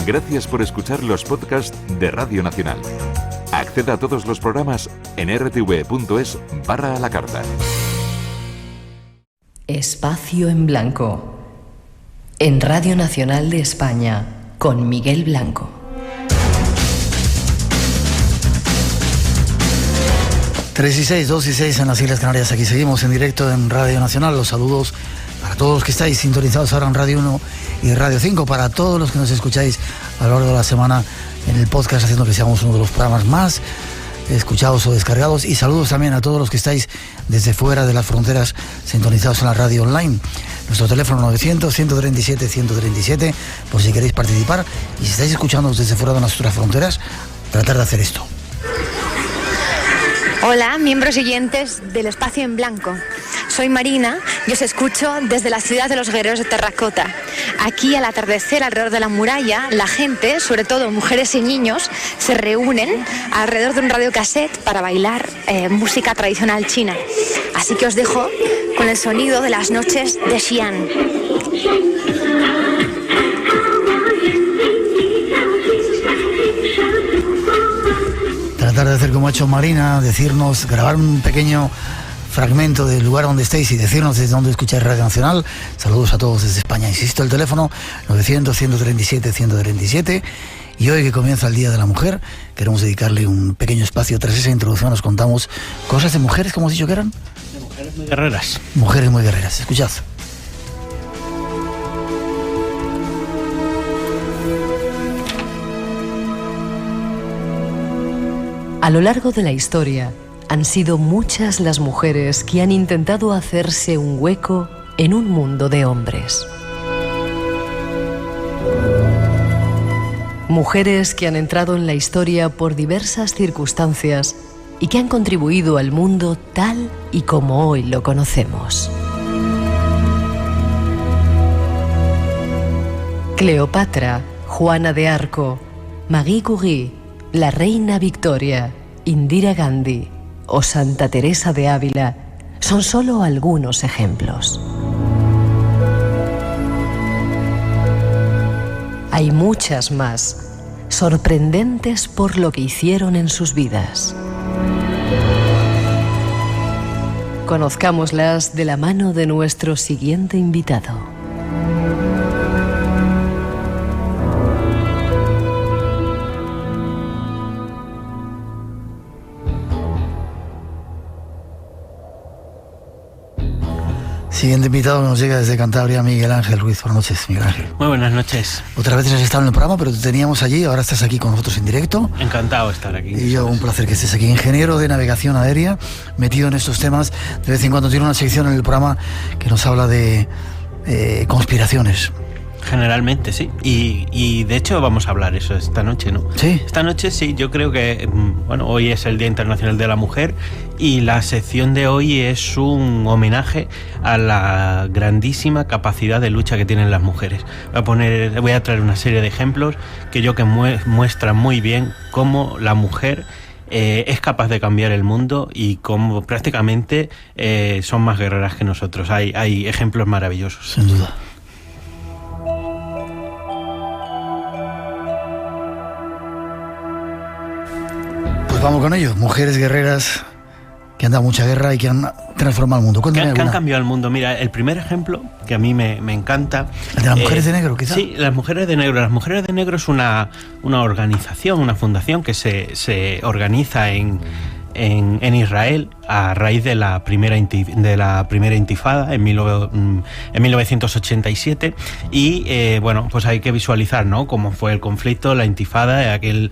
Gracias por escuchar los podcasts de Radio Nacional. Acceda a todos los programas en rtv.es/a la carta. Espacio en Blanco. En Radio Nacional de España, con Miguel Blanco. Tres y 6, 2 y 6 en las Islas Canarias. Aquí seguimos en directo en Radio Nacional. Los saludos para todos los que estáis sintonizados ahora en Radio 1 y Radio 5, para todos los que nos escucháis a lo largo de la semana en el podcast, haciendo que seamos uno de los programas más escuchados o descargados. Y saludos también a todos los que estáis desde fuera de las fronteras sintonizados en la radio online. Nuestro teléfono 900-137-137, por si queréis participar. Y si estáis escuchando desde fuera de nuestras fronteras, tratar de hacer esto. Hola, miembros siguientes del Espacio en Blanco. Soy Marina y os escucho desde la ciudad de los guerreros de terracota. Aquí, al atardecer, alrededor de la muralla, la gente, sobre todo mujeres y niños, se reúnen alrededor de un radiocassette para bailar música tradicional china. Así que os dejo con el sonido de las noches de Xi'an. Tratar de hacer como ha hecho Marina, decirnos, grabar un pequeño fragmento del lugar donde estéis y decirnos desde dónde escucháis Radio Nacional. Saludos a todos desde España. Insisto, el teléfono 900-137-137. Y hoy, que comienza el Día de la Mujer, queremos dedicarle un pequeño espacio. Tras esa introducción nos contamos cosas de mujeres, ¿cómo hemos dicho que eran? De mujeres muy guerreras. Mujeres muy guerreras. Escuchad. A lo largo de la historia, han sido muchas las mujeres que han intentado hacerse un hueco en un mundo de hombres. Mujeres que han entrado en la historia por diversas circunstancias y que han contribuido al mundo tal y como hoy lo conocemos. Cleopatra, Juana de Arco, Marie Curie, la reina Victoria, Indira Gandhi o Santa Teresa de Ávila son solo algunos ejemplos. Hay muchas más, sorprendentes por lo que hicieron en sus vidas. Conozcámoslas de la mano de nuestro siguiente invitado. Siguiente invitado que nos llega desde Cantabria, Miguel Ángel Ruiz. Buenas noches, Miguel Ángel. Muy buenas noches. Otra vez has estado en el programa, pero te teníamos allí, ahora estás aquí con nosotros en directo. Encantado de estar aquí. Y yo, un placer que estés aquí. Ingeniero de navegación aérea, metido en estos temas. De vez en cuando tiene una sección en el programa que nos habla de conspiraciones. Generalmente sí, y de hecho vamos a hablar eso esta noche, ¿no? Sí. Esta noche sí, yo creo que, bueno, hoy es el Día Internacional de la Mujer y la sección de hoy es un homenaje a la grandísima capacidad de lucha que tienen las mujeres. Voy a traer una serie de ejemplos que muestran muy bien cómo la mujer es capaz de cambiar el mundo y cómo prácticamente son más guerreras que nosotros. Hay ejemplos maravillosos. Sin duda. Pues vamos con ello. Mujeres guerreras que han dado mucha guerra y que han transformado el mundo. Que han cambiado el mundo. Mira, el primer ejemplo que a mí me encanta... ¿El de las mujeres de negro, quizá? Sí, las mujeres de negro. Las mujeres de negro es una organización, una fundación que se organiza en Israel a raíz de la primera intifada en 1987 y bueno, pues hay que visualizar, ¿no?, cómo fue el conflicto, la intifada, aquel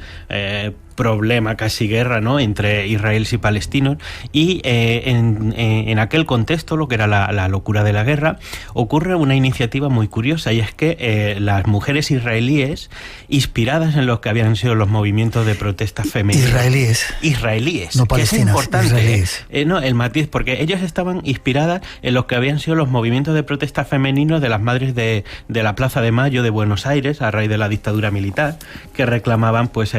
problema, casi guerra, ¿no?, entre israelíes y palestinos, y en aquel contexto, lo que era la locura de la guerra, ocurre una iniciativa muy curiosa, y es que las mujeres israelíes, inspiradas en lo que habían sido los movimientos de protesta femeninos, israelíes, no que es palestinas, importante, israelíes. No, el matiz, porque ellas estaban inspiradas en lo que habían sido los movimientos de protesta femeninos de las madres de la Plaza de Mayo de Buenos Aires a raíz de la dictadura militar, que reclamaban pues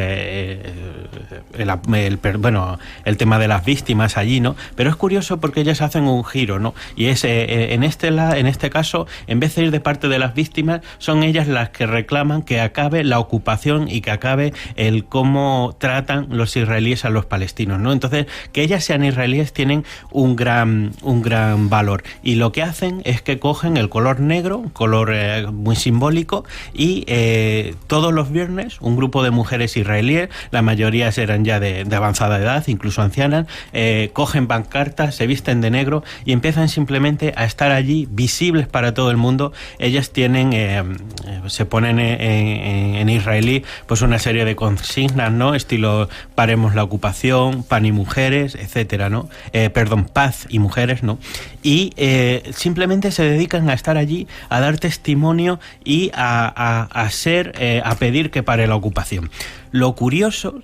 el tema de las víctimas allí, ¿no? Pero es curioso porque ellas hacen un giro, ¿no? Y es en este caso, en vez de ir de parte de las víctimas, son ellas las que reclaman que acabe la ocupación y que acabe el cómo tratan los israelíes a los palestinos, ¿no? Entonces, que ellas sean israelíes tienen un gran valor, y lo que hacen es que cogen el color negro, un color muy simbólico, y todos los viernes un grupo de mujeres israelíes, la mayoría eran ya de avanzada edad, incluso ancianas, cogen pancartas, se visten de negro y empiezan simplemente a estar allí visibles para todo el mundo. Ellas tienen, se ponen en israelí pues una serie de consignas, ¿no? Estilo paremos la ocupación, pan y mujeres, etcétera, ¿no? Paz y mujeres, ¿no? Y simplemente se dedican a estar allí, a dar testimonio y a pedir que pare la ocupación. Lo curioso,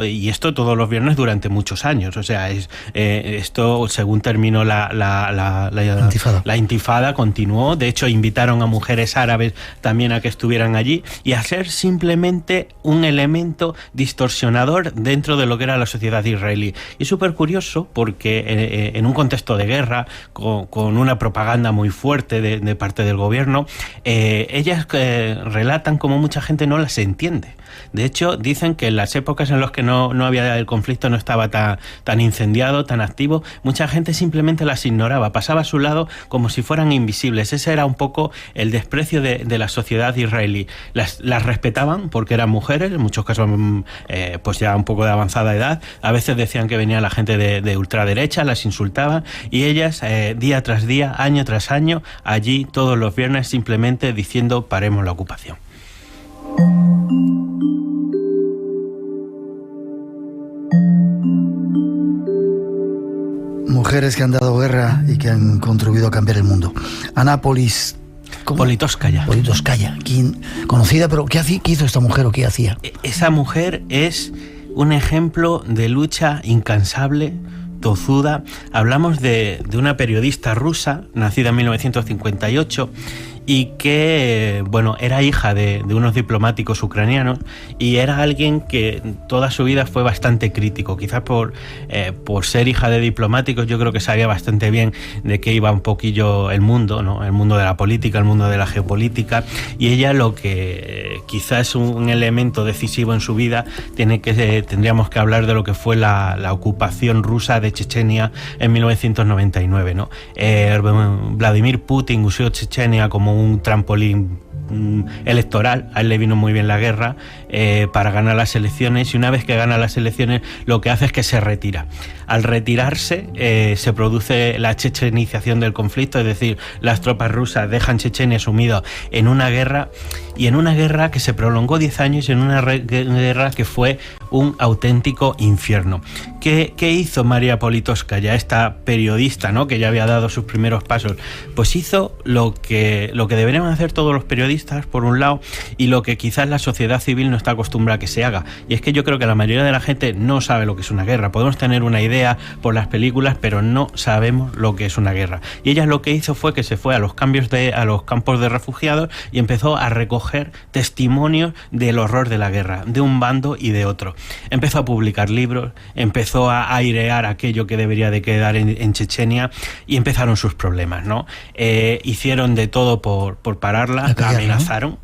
y esto todos los viernes durante muchos años, o sea, esto según terminó la intifada, continuó. De hecho, invitaron a mujeres árabes también a que estuvieran allí, y a ser simplemente un elemento distorsionador dentro de lo que era la sociedad israelí. Y súper curioso porque en un contexto de guerra, con una propaganda muy fuerte de parte del gobierno, ellas relatan cómo mucha gente no las entiende. De hecho, dicen que en las épocas en las que no había el conflicto, no estaba tan incendiado, tan activo, mucha gente simplemente las ignoraba, pasaba a su lado como si fueran invisibles. Ese era un poco el desprecio de la sociedad israelí. Las respetaban porque eran mujeres, en muchos casos pues ya un poco de avanzada edad. A veces decían que venía la gente de ultraderecha, las insultaban, y ellas día tras día, año tras año, allí todos los viernes simplemente diciendo paremos la ocupación. Mujeres que han dado guerra y que han contribuido a cambiar el mundo. Ana Politkovskaya. Conocida, pero ¿qué hizo esta mujer o qué hacía? Esa mujer es un ejemplo de lucha incansable, tozuda. Hablamos de una periodista rusa, nacida en 1958, y que, era hija de unos diplomáticos ucranianos, y era alguien que toda su vida fue bastante crítico. Quizás por ser hija de diplomáticos, yo creo que sabía bastante bien de qué iba un poquillo el mundo, ¿no? El mundo de la política, el mundo de la geopolítica, y ella lo que quizás es un elemento decisivo en su vida, tendríamos que hablar de lo que fue la ocupación rusa de Chechenia en 1999, ¿no? Vladimir Putin usó Chechenia como un trampolín electoral. A él le vino muy bien la guerra para ganar las elecciones, y una vez que gana las elecciones lo que hace es que se retira. Al retirarse se produce la chechenización del conflicto, es decir, las tropas rusas dejan Chechenia sumido en una guerra, y en una guerra que se prolongó 10 años, en una guerra que fue un auténtico infierno. ¿Qué hizo María Politkovskaya, esta periodista, ¿no?, que ya había dado sus primeros pasos? Pues hizo lo que deberían hacer todos los periodistas, por un lado, y lo que quizás la sociedad civil no está acostumbrada a que se haga. Y es que yo creo que la mayoría de la gente no sabe lo que es una guerra. Podemos tener una idea por las películas, pero no sabemos lo que es una guerra. Y ella lo que hizo fue que se fue a los campos de refugiados y empezó a recoger testimonios del horror de la guerra, de un bando y de otro. Empezó a publicar libros, empezó a airear aquello que debería de quedar en Chechenia, y empezaron sus problemas, ¿no? Hicieron de todo por pararla, la amenazaron.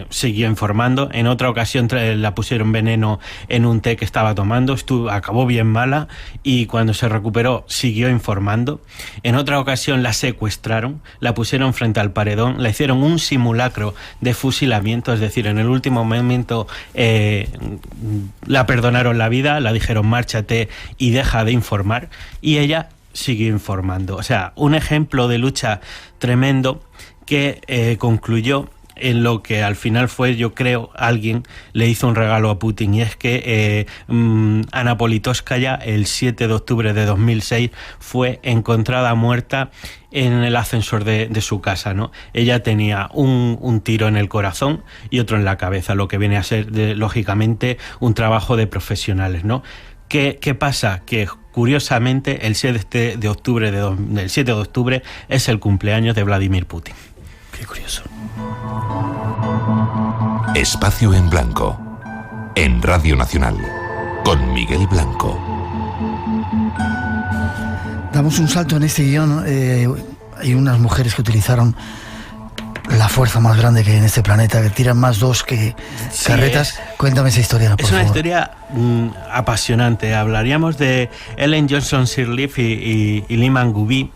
Siguió informando. En otra ocasión la pusieron veneno en un té que estaba tomando, acabó bien mala, y cuando se recuperó siguió informando. En otra ocasión la secuestraron, la pusieron frente al paredón, le hicieron un simulacro de fusilamiento, es decir, en el último momento la perdonaron la vida, la dijeron márchate y deja de informar, y ella siguió informando. O sea, un ejemplo de lucha tremendo que concluyó en lo que al final fue, yo creo, alguien le hizo un regalo a Putin, y es que Ana Politkovskaya el 7 de octubre de 2006 fue encontrada muerta en el ascensor de su casa, ¿no? Ella tenía un tiro en el corazón y otro en la cabeza, lo que viene a ser, lógicamente, un trabajo de profesionales, ¿no? ¿Qué pasa? Que curiosamente el 7 de octubre es el cumpleaños de Vladimir Putin. Qué curioso. Espacio en Blanco. en Radio Nacional, con Miguel Blanco. Damos un salto en este guión. Hay unas mujeres que utilizaron la fuerza más grande que hay en este planeta, que tiran más dos que carretas. Cuéntame esa historia, por favor. Es una historia apasionante. Hablaríamos de Ellen Johnson Sirleaf y Lyman Gubee.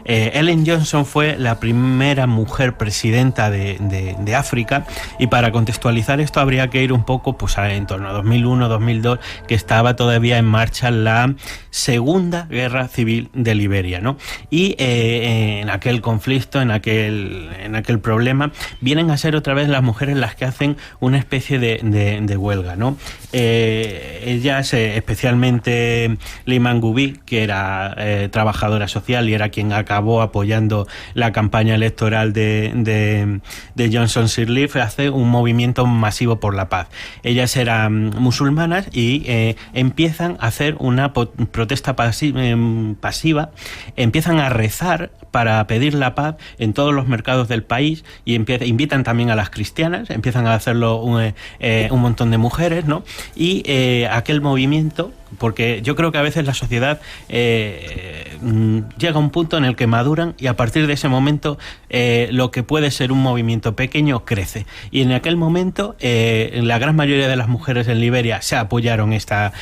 Ellen Johnson fue la primera mujer presidenta de África, y para contextualizar esto habría que ir un poco pues en torno a 2001-2002, que estaba todavía en marcha la Segunda Guerra Civil de Liberia, ¿no? Y en aquel conflicto, en aquel problema, vienen a ser otra vez las mujeres las que hacen una especie de huelga, ¿no? Ellas, especialmente Lyman Gubee, que era trabajadora social y era quien acabó apoyando la campaña electoral de Johnson Sirleaf, hace un movimiento masivo por la paz. Ellas eran musulmanas y empiezan a hacer una protesta pasiva, empiezan a rezar para pedir la paz en todos los mercados del país, y invitan también a las cristianas, empiezan a hacerlo un montón de mujeres, ¿no? Y aquel movimiento, porque yo creo que a veces la sociedad llega a un punto en el que maduran, y a partir de ese momento lo que puede ser un movimiento pequeño crece, y en aquel momento la gran mayoría de las mujeres en Liberia se apoyaron esta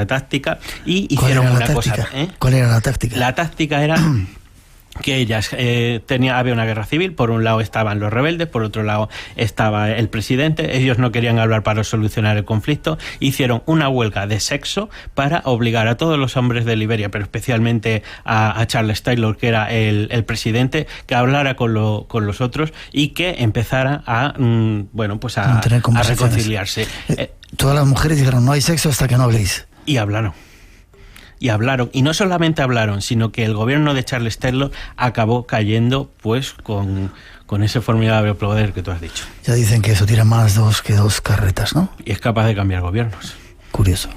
táctica y hicieron una cosa. ¿Cuál era la táctica? La táctica era que ellas había una guerra civil. Por un lado estaban los rebeldes, por otro lado estaba el presidente. Ellos no querían hablar para solucionar el conflicto, hicieron una huelga de sexo para obligar a todos los hombres de Liberia, pero especialmente a Charles Taylor, que era el presidente, que hablara con los otros y que empezara a reconciliarse. Todas las mujeres dijeron: no hay sexo hasta que no habléis. Y hablaron. Y no solamente hablaron, sino que el gobierno de Charles Taylor acabó cayendo pues con ese formidable poder que tú has dicho. Ya dicen que eso tira más dos que dos carretas, ¿no? Y es capaz de cambiar gobiernos. Curioso.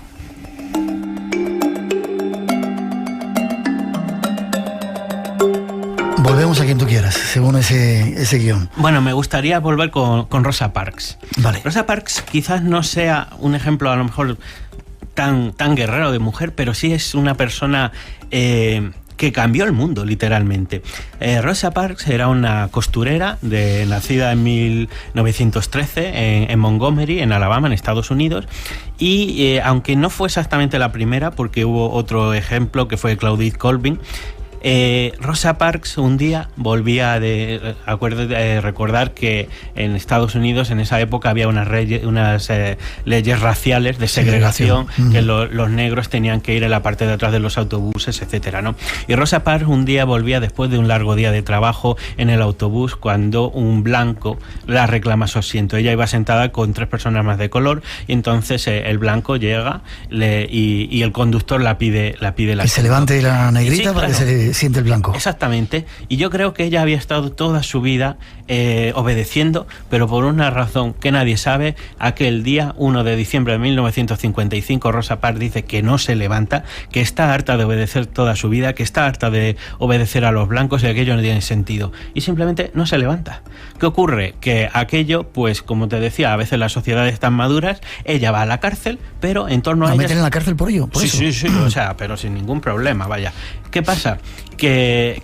Volvemos a quien tú quieras, según ese guión. Bueno, me gustaría volver con Rosa Parks. Vale. Rosa Parks quizás no sea un ejemplo a lo mejor tan guerrero de mujer, pero sí es una persona que cambió el mundo, literalmente. Rosa Parks era una costurera nacida en 1913 en Montgomery, en Alabama, en Estados Unidos, y aunque no fue exactamente la primera, porque hubo otro ejemplo que fue Claudette Colvin, Rosa Parks un día volvía recordar que en Estados Unidos en esa época había unas leyes raciales de segregación, que los negros tenían que ir en la parte de atrás de los autobuses, etcétera, ¿no? Y Rosa Parks un día volvía después de un largo día de trabajo en el autobús, cuando un blanco la reclama su asiento. Ella iba sentada con 3 personas más de color, y entonces el blanco llega y el conductor la pide la que se levante la negrita, sí, para que se siente el blanco. Exactamente. Y yo creo que ella había estado toda su vida obedeciendo, pero por una razón que nadie sabe. Aquel día, 1 de diciembre de 1955, Rosa Parks dice que no se levanta, que está harta de obedecer toda su vida, que está harta de obedecer a los blancos, y aquello no tiene sentido. Y simplemente no se levanta. ¿Qué ocurre? Que aquello, pues como te decía, a veces las sociedades están maduras, ella va a la cárcel, pero en torno a ella... ¿La meten en la cárcel por ello? Sí, o sea, pero sin ningún problema, vaya. ¿Qué pasa? Que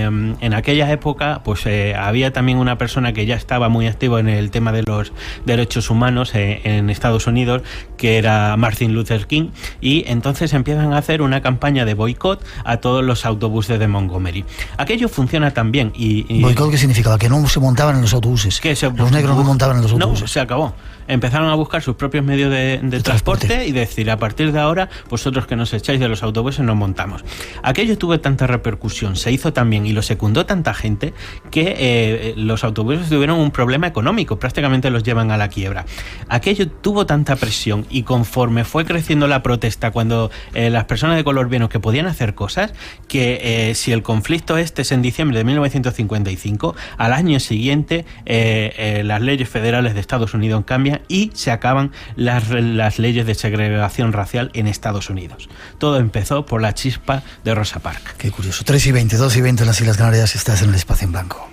en aquella época pues había también una persona que ya estaba muy activo en el tema de los derechos humanos en Estados Unidos, que era Martin Luther King, y entonces empiezan a hacer una campaña de boicot a todos los autobuses de Montgomery. Aquello funciona tan bien y ¿boicot qué significaba? Que no se montaban en los autobuses. Los negros no montaban en los autobuses. No, se acabó. Empezaron a buscar sus propios medios de transporte y decir: a partir de ahora, vosotros que nos echáis de los autobuses, nos montamos. Aquello tuvo tanta repercusión, se hizo también y lo secundó tanta gente, que los autobuses tuvieron un problema económico, prácticamente los llevan a la quiebra. Aquello tuvo tanta presión, y conforme fue creciendo la protesta, cuando las personas de color vieron que podían hacer cosas, que si el conflicto es en diciembre de 1955, al año siguiente las leyes federales de Estados Unidos cambian y se acaban las leyes de segregación racial en Estados Unidos. Todo empezó por la chispa de Rosa Parks. Qué curioso. 3:20, 2:20 en las Islas Canarias, estás en el Espacio en Blanco.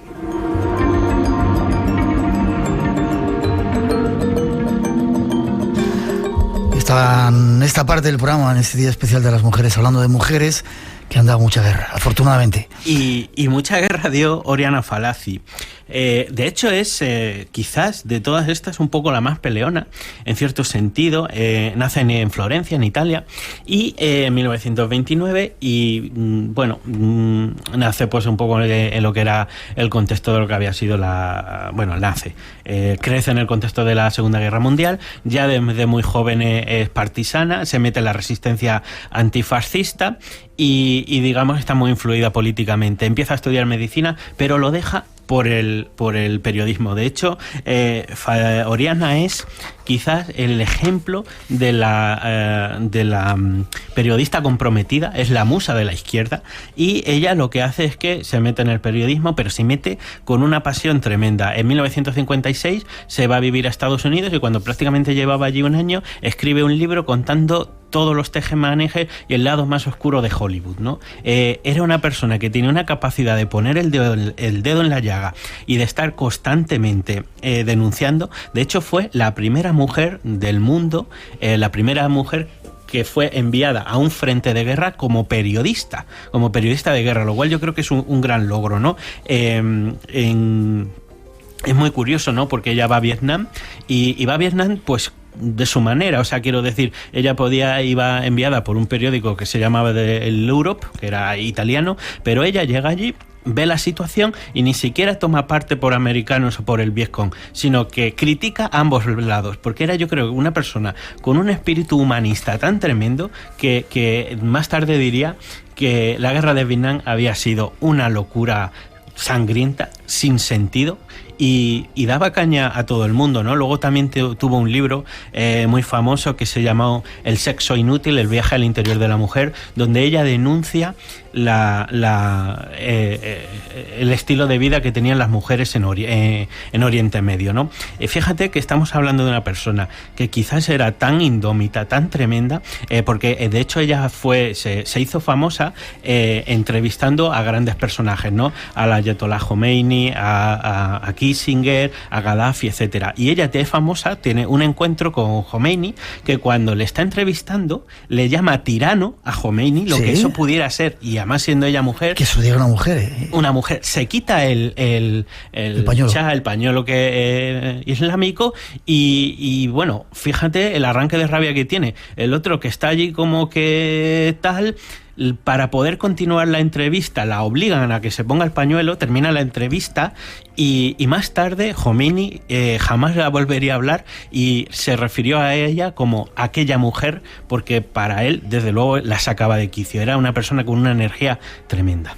En esta parte del programa, en este día especial de las mujeres, hablando de mujeres que han dado mucha guerra, afortunadamente. Y mucha guerra dio Oriana Fallaci. De hecho es quizás de todas estas un poco la más peleona, en cierto sentido. Nace en Florencia, en Italia, y en 1929, y nace pues un poco en lo que era el contexto de lo que había sido crece en el contexto de la Segunda Guerra Mundial. Ya de muy joven es partisana, se mete en la resistencia antifascista y digamos está muy influida políticamente. Empieza a estudiar medicina, pero lo deja por el periodismo. De hecho, Oriana es quizás el ejemplo de la periodista comprometida, es la musa de la izquierda, y ella lo que hace es que se mete en el periodismo, pero se mete con una pasión tremenda. En 1956 se va a vivir a Estados Unidos y cuando prácticamente llevaba allí un año, escribe un libro contando todos los tejemanejes y el lado más oscuro de Hollywood, ¿no? Era una persona que tenía una capacidad de poner el dedo en la llaga y de estar constantemente denunciando. De hecho, fue la primera mujer del mundo, la primera mujer que fue enviada a un frente de guerra como periodista de guerra, lo cual yo creo que es un gran logro, ¿no? Es muy curioso, ¿no? Porque ella va a Vietnam y va a Vietnam, pues de su manera, o sea, quiero decir, ella iba enviada por un periódico que se llamaba el Europe, que era italiano, pero ella llega allí, ve la situación y ni siquiera toma parte por americanos o por el Vietcong, sino que critica a ambos lados, porque era, yo creo, una persona con un espíritu humanista tan tremendo que más tarde diría que la guerra de Vietnam había sido una locura sangrienta, sin sentido, y daba caña a todo el mundo, ¿no? Luego también tuvo un libro muy famoso que se llamó El sexo inútil, el viaje al interior de la mujer, donde ella denuncia el estilo de vida que tenían las mujeres en Oriente Medio, ¿no? Fíjate que estamos hablando de una persona que quizás era tan indómita, tan tremenda, porque de hecho ella se hizo famosa entrevistando a grandes personajes, ¿no? A la Ayatollah Khomeini, a Kissinger, a Gaddafi, etcétera. Y ella es famosa, tiene un encuentro con Khomeini, que cuando le está entrevistando le llama tirano a Khomeini, lo que eso pudiera ser, y además siendo ella mujer. Que eso diga una mujer. Una mujer se quita el pañuelo islámico y bueno, fíjate el arranque de rabia que tiene. El otro que está allí como que tal, para poder continuar la entrevista la obligan a que se ponga el pañuelo, termina la entrevista y más tarde Khomeini jamás la volvería a hablar y se refirió a ella como aquella mujer, porque para él desde luego la sacaba de quicio. Era una persona con una energía tremenda.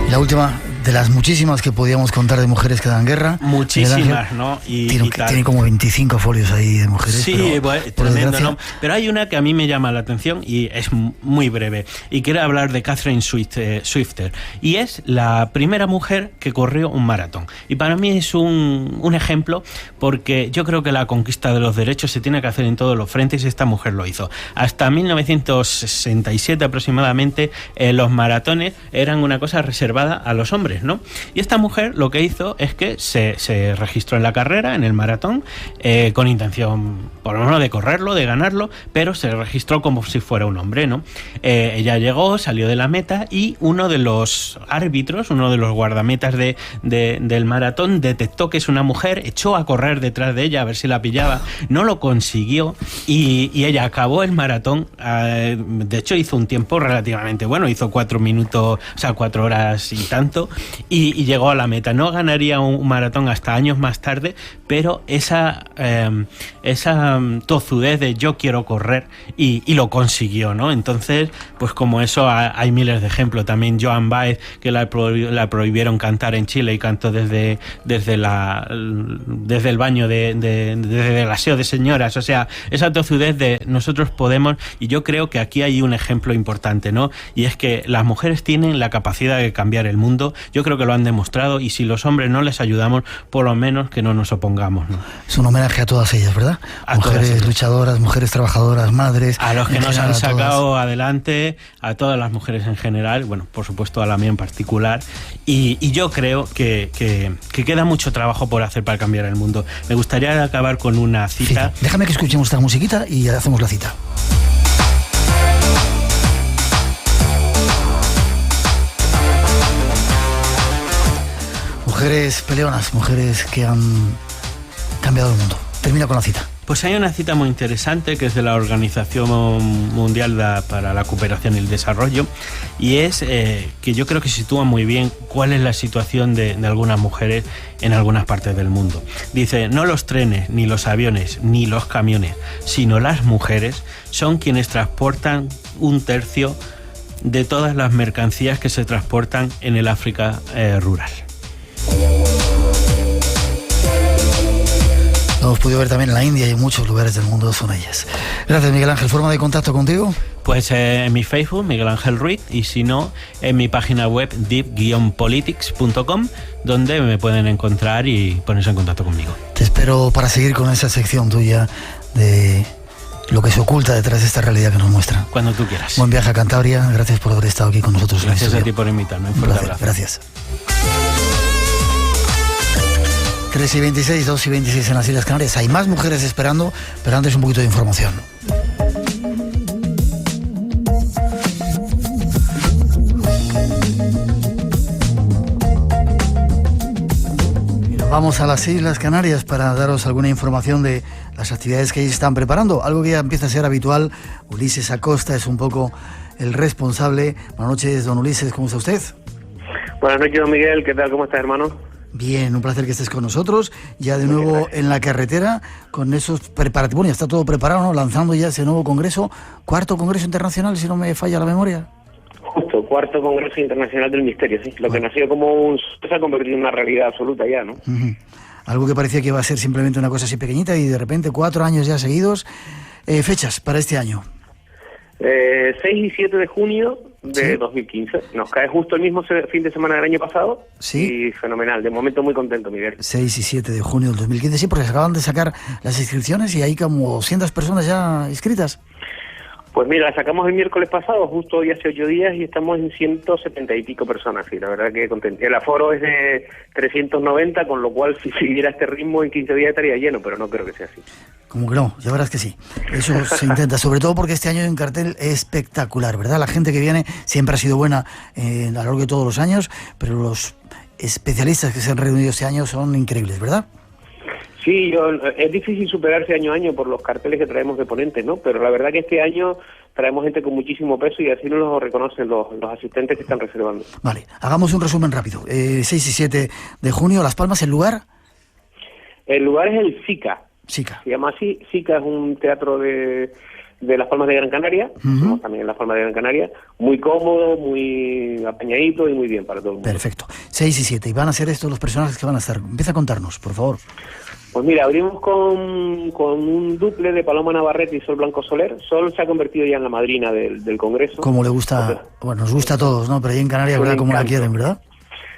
La última de las muchísimas que podíamos contar de mujeres que dan guerra. Muchísimas, ¿no? Tiene como 25 folios ahí de mujeres. Sí, tremendo, ¿no? Pero hay una que a mí me llama la atención y es muy breve. Y quiero hablar de Catherine Swifter. Y es la primera mujer que corrió un maratón. Y para mí es un ejemplo, porque yo creo que la conquista de los derechos se tiene que hacer en todos los frentes y esta mujer lo hizo. Hasta 1967 aproximadamente los maratones eran una cosa reservada a los hombres, ¿no? Y esta mujer lo que hizo es que se registró en la carrera, en el maratón, con intención por lo menos de correrlo, de ganarlo, pero se registró como si fuera un hombre, ¿no? Ella llegó, salió de la meta y uno de los árbitros, uno de los guardametas del maratón detectó que es una mujer, echó a correr detrás de ella a ver si la pillaba, no lo consiguió y ella acabó el maratón. De hecho hizo un tiempo relativamente bueno, hizo 4 horas y tanto, y llegó a la meta. No ganaría un maratón hasta años más tarde, pero esa tozudez de yo quiero correr y lo consiguió, ¿no? Entonces, pues como eso hay miles de ejemplos. También Joan Baez, que la prohibieron cantar en Chile y cantó desde el baño desde el aseo de señoras. O sea, esa tozudez de nosotros podemos, y yo creo que aquí hay un ejemplo importante, ¿no? Y es que las mujeres tienen la capacidad de cambiar el mundo. Yo creo que lo han demostrado, y si los hombres no les ayudamos, por lo menos que no nos opongamos, ¿no? Es un homenaje a todas ellas, ¿verdad? A mujeres todas luchadoras, mujeres trabajadoras, madres. A los que nos han todas. sacado adelante, a todas las mujeres en general, bueno, por supuesto a la mía en particular, y yo creo que queda mucho trabajo por hacer para cambiar el mundo. Me gustaría acabar con una cita. Déjame que escuchemos esta musiquita y hacemos la cita. Mujeres peleonas, mujeres que han cambiado el mundo. Termina con la cita. Pues hay una cita muy interesante que es de la Organización Mundial para la Cooperación y el Desarrollo, y es que yo creo que sitúa muy bien cuál es la situación de algunas mujeres en algunas partes del mundo. Dice: no los trenes, ni los aviones, ni los camiones, sino las mujeres son quienes transportan 1/3 de todas las mercancías que se transportan en el África rural. Lo hemos podido ver también en la India y en muchos lugares del mundo son ellas. Gracias, Miguel Ángel. ¿Forma de contacto contigo? Pues en mi Facebook, Miguel Ángel Ruiz, y si no, en mi página web deep-politics.com, donde me pueden encontrar y ponerse en contacto conmigo. Te espero para seguir con esa sección tuya de lo que se oculta detrás de esta realidad que nos muestra. Cuando tú quieras. Buen viaje a Cantabria. Gracias por haber estado aquí con nosotros. Gracias a ti por invitarme. Un fuerte abrazo. Gracias. 3:26, 2:26 en las Islas Canarias. Hay más mujeres esperando, pero antes un poquito de información. Vamos a las Islas Canarias para daros alguna información de las actividades que ellos están preparando. Algo que ya empieza a ser habitual. Ulises Acosta es un poco el responsable. Buenas noches, don Ulises, ¿cómo está usted? Buenas noches, don Miguel. ¿Qué tal? ¿Cómo estás, hermano? Bien, un placer que estés con nosotros. Ya de nuevo en la carretera con esos preparativos. Bueno, ya está todo preparado, ¿no? Lanzando ya ese nuevo congreso. 4º Congreso Internacional, si no me falla la memoria. Justo, 4º Congreso Internacional del Misterio, sí. Lo que nació como un... se ha convertido en una realidad absoluta ya, ¿no? Algo que parecía que iba a ser simplemente una cosa así pequeñita y de repente 4 años ya seguidos. Fechas para este año. 6 y 7 de junio de 2015. Nos cae justo el mismo fin de semana del año pasado. Sí. Y fenomenal. De momento muy contento, Miguel. 6 y 7 de junio del 2015. Sí, porque se acaban de sacar las inscripciones y hay como 200 personas ya inscritas. Pues mira, la sacamos el miércoles pasado, justo hoy hace 8 días, y estamos en 170 y pico personas. Sí, la verdad que contento. El aforo es de 390, con lo cual si siguiera este ritmo en 15 días estaría lleno, pero no creo que sea así. Como que no, ya verás que sí. Eso se intenta, sobre todo porque este año hay un cartel espectacular, ¿verdad? La gente que viene siempre ha sido buena a lo largo de todos los años, pero los especialistas que se han reunido este año son increíbles, ¿verdad? Sí, es difícil superarse año a año por los carteles que traemos de ponentes, ¿no? Pero la verdad que este año traemos gente con muchísimo peso y así nos lo reconocen los asistentes que están reservando. Vale, hagamos un resumen rápido. 6 y 7 de junio, Las Palmas, ¿el lugar? El lugar es el SICA. SICA. Se llama así. SICA es un teatro de Las Palmas de Gran Canaria. Somos también en Las Palmas de Gran Canaria. Muy cómodo, muy apañadito y muy bien para todo el mundo. Perfecto. 6 y 7. ¿Y van a ser estos los personajes que van a estar? Empieza a contarnos, por favor. Pues mira, abrimos con un duple de Paloma Navarrete y Sol Blanco Soler. Sol se ha convertido ya en la madrina del Congreso. Como le gusta, bueno, nos gusta a todos, ¿no? Pero ahí en Canarias, ¿verdad? Como la quieren, ¿verdad?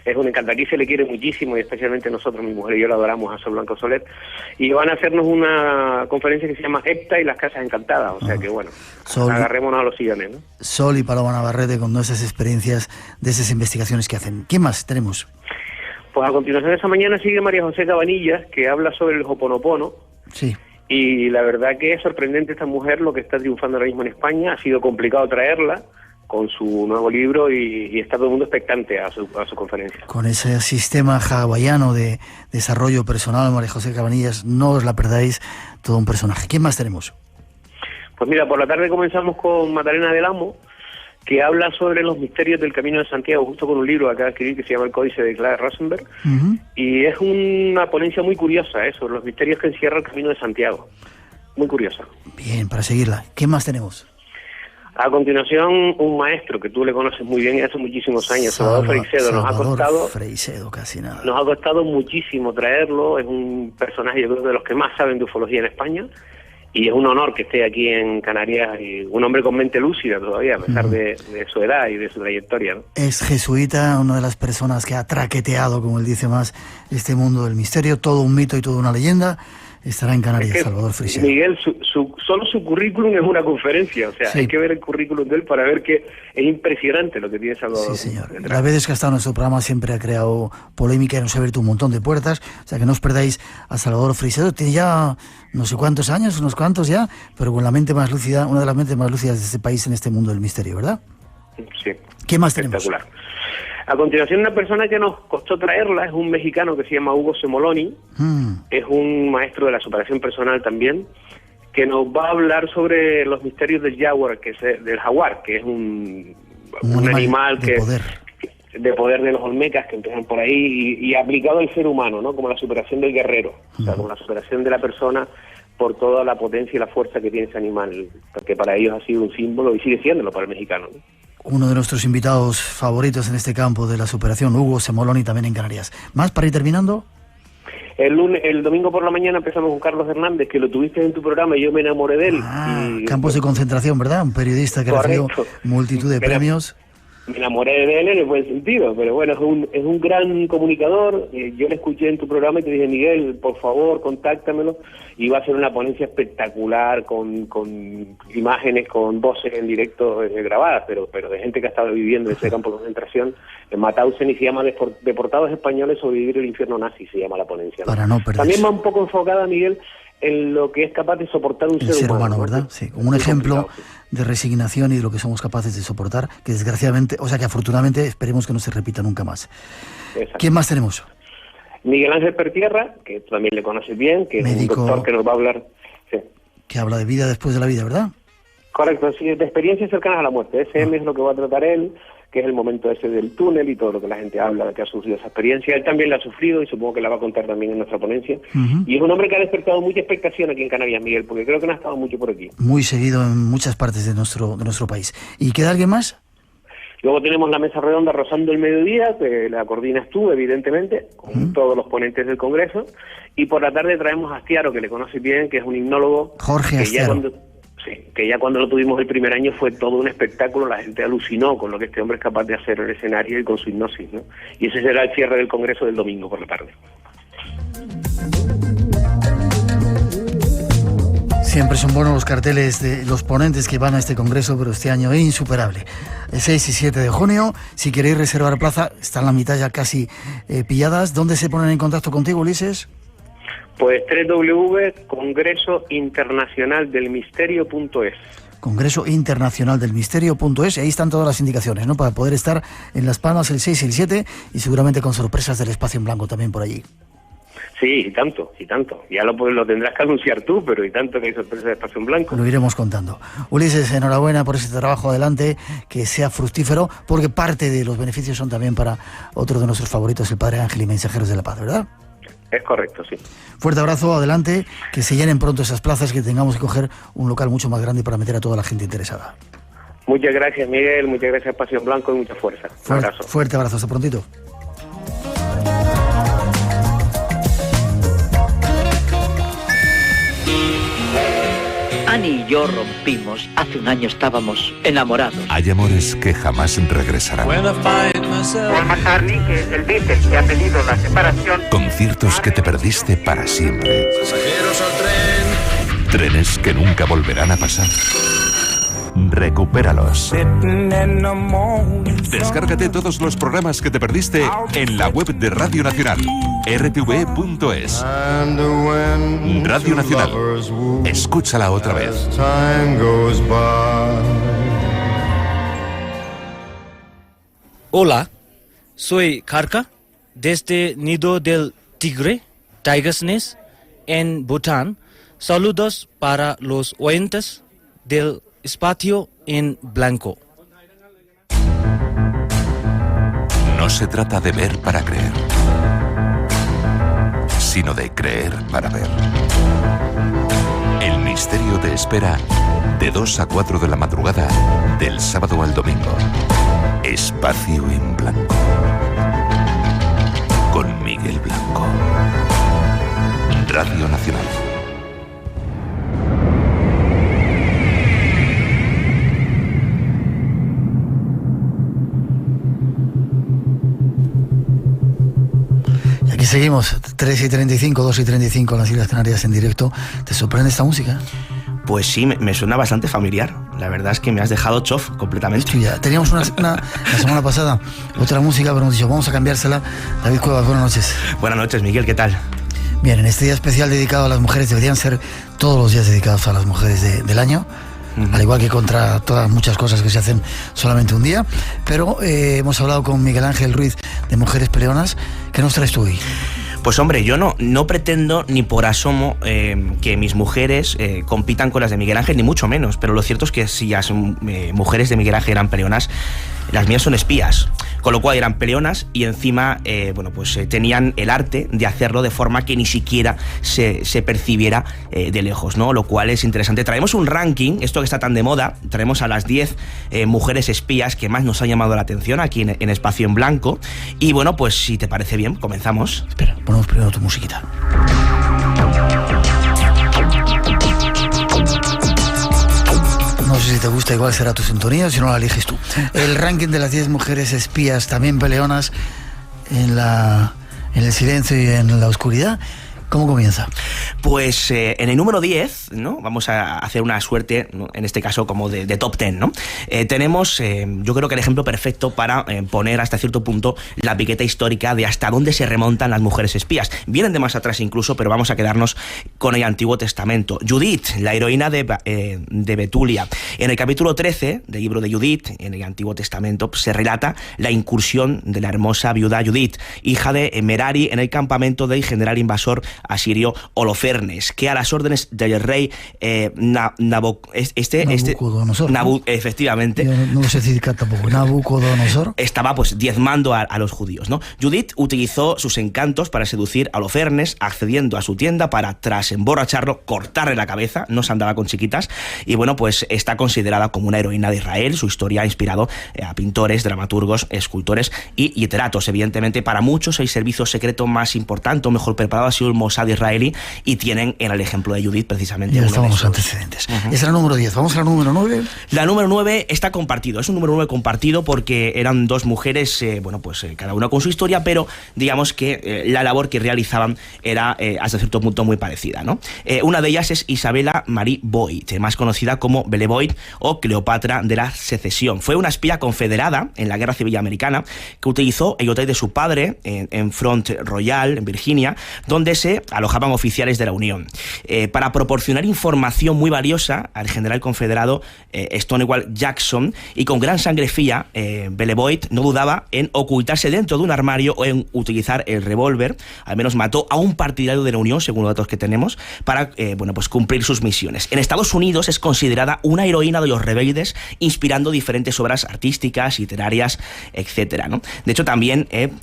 Es un encanto. Aquí se le quiere muchísimo y especialmente nosotros, mi mujer y yo, la adoramos a Sol Blanco Soler. Y van a hacernos una conferencia que se llama EPTA y las Casas Encantadas. O sea que, bueno, agarrémonos a los sillones, ¿no? Sol y Paloma Navarrete con esas experiencias de esas investigaciones que hacen. ¿Quién más tenemos? Pues a continuación de esa mañana sigue María José Cabanillas, que habla sobre el Ho'oponopono. Sí. Y la verdad que es sorprendente esta mujer, lo que está triunfando ahora mismo en España. Ha sido complicado traerla con su nuevo libro y está todo el mundo expectante a su conferencia. Con ese sistema hawaiano de desarrollo personal, María José Cabanillas, no os la perdáis, todo un personaje. ¿Quién más tenemos? Pues mira, por la tarde comenzamos con Magdalena del Amo, que habla sobre los misterios del Camino de Santiago, justo con un libro que acaba de escribir que se llama El Códice de Clara Rosenberg. Y es una ponencia muy curiosa, sobre los misterios que encierra el Camino de Santiago. Muy curiosa. Bien, para seguirla. ¿Qué más tenemos? A continuación, un maestro que tú le conoces muy bien hace muchísimos años, Salvador Freixedo. Nos ha costado muchísimo traerlo. Es un personaje, yo creo, de los que más saben de ufología en España. Y es un honor que esté aquí en Canarias, y un hombre con mente lúcida todavía, a pesar de su edad y de su trayectoria, ¿no? Es jesuita, una de las personas que ha traqueteado, como él dice más, este mundo del misterio, todo un mito y toda una leyenda. Estará en Canarias, Salvador Freixedo. Miguel, solo su currículum es una conferencia, o sea, sí. Hay que ver el currículum de él para ver que es impresionante lo que tiene Salvador. Sí, señor. Las veces que ha estado en nuestro programa siempre ha creado polémica y nos ha abierto un montón de puertas, o sea que no os perdáis a Salvador Freixedo. Tiene ya no sé cuántos años, unos cuantos ya, pero con la mente más lúcida, una de las mentes más lúcidas de este país en este mundo del misterio, ¿verdad? Sí. ¿Qué más tenemos? Espectacular. A continuación, una persona que nos costó traerla es un mexicano que se llama Hugo Semoloni. Es un maestro de la superación personal también, que nos va a hablar sobre los misterios del jaguar, del jaguar, que es un animal de poder de los olmecas que empiezan por ahí y aplicado al ser humano, ¿no? Como la superación del guerrero, o sea, como la superación de la persona por toda la potencia y la fuerza que tiene ese animal, porque para ellos ha sido un símbolo y sigue siéndolo para el mexicano, ¿no? Uno de nuestros invitados favoritos en este campo de la superación, Hugo Semoloni, también en Canarias. ¿Más para ir terminando? El domingo por la mañana empezamos con Carlos Hernández, que lo tuviste en tu programa y yo me enamoré de él. Campos de concentración, ¿verdad? Un periodista que recibió multitud de premios. Me enamoré de él en el buen sentido, pero bueno, es un gran comunicador. Yo le escuché en tu programa y te dije, Miguel, por favor, contáctamelo. Y va a ser una ponencia espectacular con imágenes, con voces en directo grabadas, pero de gente que ha estado viviendo ese campo de concentración en Mauthausen, y se llama Deportados Españoles sobrevivir el infierno nazi, se llama la ponencia, ¿no? Para no perderse. También va un poco enfocada, Miguel, en lo que es capaz de soportar un ser humano, ¿no? ¿Verdad? Sí, como un ejemplo de resignación y de lo que somos capaces de soportar, que desgraciadamente, o sea que afortunadamente esperemos que no se repita nunca más. Exacto. ¿Quién más tenemos? Miguel Ángel Pertierra, que tú también le conoces bien, que médico, es un doctor que nos va a hablar. Sí. Que habla de vida después de la vida, ¿verdad? Correcto, sí, de experiencias cercanas a la muerte. SM es lo que va a tratar él, que es el momento ese del túnel y todo lo que la gente habla de que ha sufrido esa experiencia. Él también la ha sufrido y supongo que la va a contar también en nuestra ponencia. Y es un hombre que ha despertado mucha expectación aquí en Canarias, Miguel, porque creo que no ha estado mucho por aquí. Muy seguido en muchas partes de nuestro país. ¿Y queda alguien más? Luego tenemos la mesa redonda Rozando el Mediodía, que la coordinas tú, evidentemente, con todos los ponentes del Congreso. Y por la tarde traemos a Astiaro, que le conoces bien, que es un hipnólogo. Jorge Astiaro. Que ya cuando lo tuvimos el primer año fue todo un espectáculo, la gente alucinó con lo que este hombre es capaz de hacer en el escenario y con su hipnosis, ¿no? Y ese será el cierre del Congreso del domingo por la tarde. Siempre son buenos los carteles de los ponentes que van a este congreso, pero este año es insuperable. El 6 y 7 de junio, si queréis reservar plaza, están la mitad ya casi pilladas. ¿Dónde se ponen en contacto contigo, Ulises? Pues www.congresointernacionaldelmisterio.es. Congresointernacionaldelmisterio.es, y ahí están todas las indicaciones, ¿no? Para poder estar en Las Palmas el 6 y el 7 y seguramente con sorpresas del espacio en blanco también por allí. Sí, y tanto, y tanto. Ya lo tendrás que anunciar tú, pero y tanto que hay sorpresas de espacio en blanco. Lo iremos contando. Ulises, enhorabuena por ese trabajo adelante, que sea fructífero, porque parte de los beneficios son también para otro de nuestros favoritos, el Padre Ángel y Mensajeros de la Paz, ¿verdad? Es correcto, sí. Fuerte abrazo, adelante, que se llenen pronto esas plazas, que tengamos que coger un local mucho más grande para meter a toda la gente interesada. Muchas gracias, Miguel, muchas gracias, Espacio en Blanco, y mucha fuerza. Un abrazo. Fuerte abrazo, hasta prontito. Annie y yo rompimos. Hace un año estábamos enamorados. Hay amores que jamás regresarán. Paul McCartney, que es el Beatle que ha pedido la separación. Conciertos que te perdiste para siempre. Pasajeros al tren. Trenes que nunca volverán a pasar. Recupéralos. Descárgate todos los programas que te perdiste en la web de Radio Nacional, rtv.es. Radio Nacional. Escúchala otra vez. Hola, soy Karka, desde Nido del Tigre, Tigers Nest, en Bután. Saludos para los oyentes del Espacio en Blanco. No se trata de ver para creer, sino de creer para ver. El misterio te espera de 2 a 4 de la madrugada, del sábado al domingo. Espacio en Blanco. Con Miguel Blanco. Radio Nacional. seguimos, 3:35, 2:35 en las Islas Canarias en directo. ¿Te sorprende esta música? Pues sí, me suena bastante familiar. La verdad es que me has dejado chof completamente. Ya. Teníamos la semana pasada otra música, pero hemos dicho, vamos a cambiársela. David Cuevas, buenas noches. Buenas noches, Miguel, ¿qué tal? Bien, en este día especial dedicado a las mujeres, deberían ser todos los días dedicados a las mujeres del año. Al igual que contra todas muchas cosas que se hacen solamente un día. Pero hemos hablado con Miguel Ángel Ruiz de Mujeres Peleonas. ¿Qué nos traes tú hoy? Pues hombre, yo no pretendo ni por asomo que mis mujeres compitan con las de Miguel Ángel, ni mucho menos, pero lo cierto es que si las mujeres de Miguel Ángel eran peleonas, las mías son espías, con lo cual eran peleonas y encima tenían el arte de hacerlo de forma que ni siquiera se percibiera de lejos, ¿no? Lo cual es interesante. Traemos un ranking, esto que está tan de moda, traemos a las 10 mujeres espías que más nos han llamado la atención aquí en Espacio en Blanco, y bueno, pues si te parece bien, comenzamos. Espera, ponemos primero tu musiquita. No sé si te gusta, igual será tu sintonía, si no la eliges tú. El ranking de las 10 mujeres espías, también peleonas, en el silencio y en la oscuridad. ¿Cómo comienza? Pues en el número 10, ¿no? Vamos a hacer una suerte, ¿no? En este caso como de top 10, ¿no? Tenemos, yo creo que el ejemplo perfecto para poner hasta cierto punto la piqueta histórica de hasta dónde se remontan las mujeres espías. Vienen de más atrás incluso, pero vamos a quedarnos con el Antiguo Testamento. Judith, la heroína de Betulia. En el capítulo 13 del libro de Judith, en el Antiguo Testamento, se relata la incursión de la hermosa viuda Judith, hija de Merari, en el campamento del general invasor asirio Holofernes, que a las órdenes del rey Nabucodonosor. Efectivamente. Yo no sé decir tampoco. Nabucodonosor. Estaba pues diezmando a los judíos, ¿no? Judith utilizó sus encantos para seducir a Holofernes, accediendo a su tienda para, tras emborracharlo, cortarle la cabeza. No se andaba con chiquitas. Y bueno, pues está considerada como una heroína de Israel. Su historia ha inspirado a pintores, dramaturgos, escultores y literatos. Evidentemente, para muchos el servicio secreto más importante o mejor preparado ha sido el Mossad israelí, y tienen en el ejemplo de Judith precisamente ya uno de esos antecedentes. Es la número 10. Vamos a la número 9. La número 9 está compartido. Es un número 9 compartido porque eran dos mujeres, cada una con su historia, pero digamos que la labor que realizaban era hasta cierto punto muy parecida, ¿no? Una de ellas es Isabella Marie Boyd, más conocida como Belle Boyd o Cleopatra de la Secesión. Fue una espía confederada en la Guerra Civil Americana que utilizó el hotel de su padre en Front Royal, en Virginia, donde se alojaban oficiales de la Unión, para proporcionar información muy valiosa al general confederado Stonewall Jackson, y con gran sangre fría, Belle Boyd no dudaba en ocultarse dentro de un armario o en utilizar el revólver. Al menos mató a un partidario de la Unión, según los datos que tenemos, para cumplir sus misiones. En Estados Unidos es considerada una heroína de los rebeldes, inspirando diferentes obras artísticas, literarias, etcétera, ¿no? De hecho, también en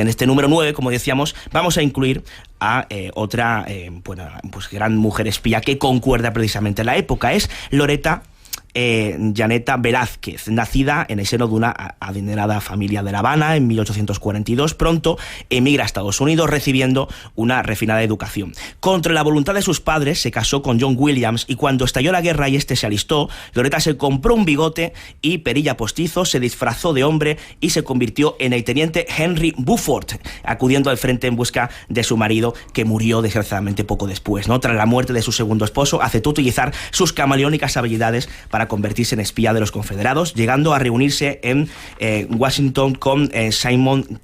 este número 9, como decíamos, vamos a incluir a otra gran mujer espía que concuerda precisamente en la época. Es Loretta Janeta Velázquez, nacida en el seno de una adinerada familia de La Habana en 1842, pronto emigra a Estados Unidos recibiendo una refinada educación. Contra la voluntad de sus padres se casó con John Williams, y cuando estalló la guerra y este se alistó, Loretta se compró un bigote y perilla postizo, se disfrazó de hombre y se convirtió en el teniente Henry Beaufort, acudiendo al frente en busca de su marido, que murió desgraciadamente poco después, ¿no? Tras la muerte de su segundo esposo, aceptó utilizar sus camaleónicas habilidades para convertirse en espía de los confederados, llegando a reunirse en Washington con Simon